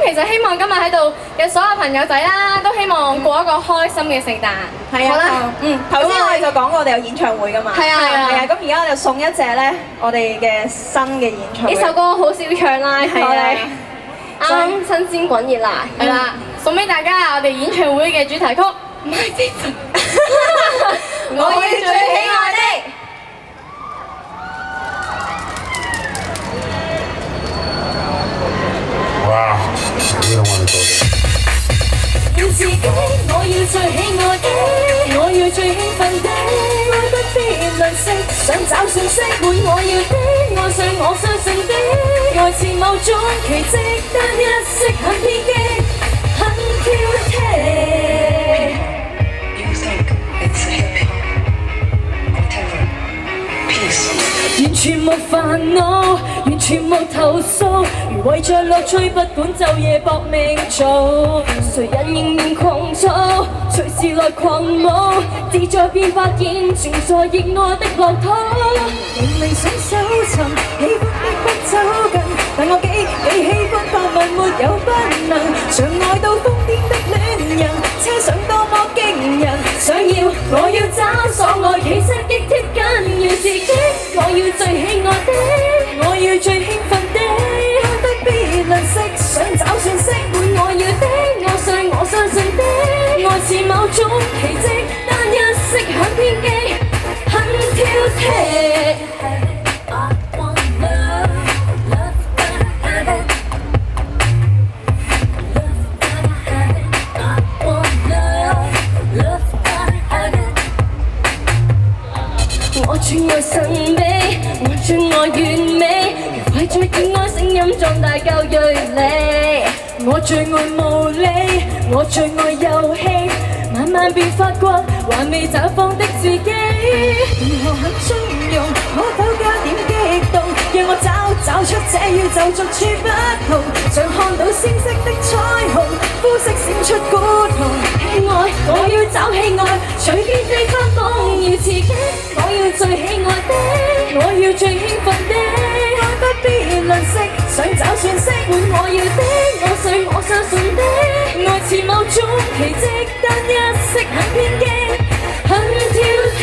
其實希望今日喺度嘅所有朋友仔啦，都希望過一個開心嘅聖誕。係啊，好啦，頭先我哋就講過我哋有演唱會㗎嘛。係啊係啊係啊，咁而家我就送一隻咧，我哋嘅新嘅演唱會。呢首歌好少唱啦，係啊，啱啱新鮮滾熱辣，係啦，送俾大家我哋演唱會嘅主題曲《My d 我要最喜愛的。Wow, you don't want to go there. 要自己，我要最喜愛的，我要最興奮的，愛不必吝嗇，想找訊息滿我要的，愛上我相信的，愛似某種奇蹟，單一式很偏激，很挑剔。You think it's a hip hop, whatever, peace. 完全無煩惱，完全無投訴，如為着樂趣，不管晝夜搏命做，誰人仍然狂躁，隨時來狂舞，自在便發現存在熱愛的樂土。明明想搜尋喜歡的不走近，但我幾喜歡發問沒有不能，像愛到瘋癲的戀人，車上多麼驚人，想要我要找所愛，其實極貼近，要自己，我要最喜愛的，我要最興奮的，愛不必吝嗇，想找訊息滿我要的，愛上我相信的，愛似某種奇蹟，單一式很偏激，很挑剔。我最愛神秘，我最愛完美，為最見愛聲音壯大夠銳利。我最愛無理，我最愛遊戲，慢慢變發掘，還未找放的自己。如何很中庸，可否加點激動，讓我找出這宇宙逐處不同，像看到鮮色的彩虹，膚色閃出古銅。喜愛，我要找喜愛，隨便地發夢，要刺激，我要最喜愛的，我要最興奮的，愛不必吝嗇，想找訊息滿我要的，愛上我相信的，愛似某種奇蹟，單一式很偏激，很挑剔。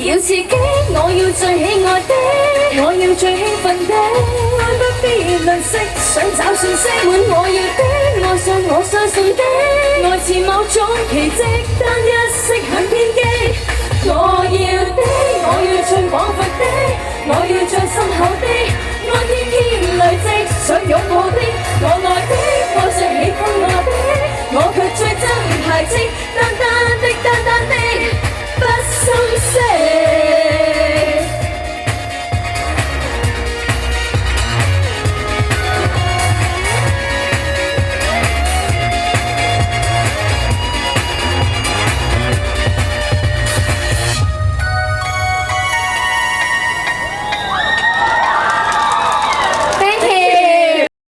要刺激，我要最喜愛的，我要最興奮的，愛不必吝嗇，想找訊息滿我要的，愛上我相信的，愛似某種奇蹟，單一式很偏激。我要的，我要最廣闊的，我要最深厚的，愛天天累積，想擁抱的。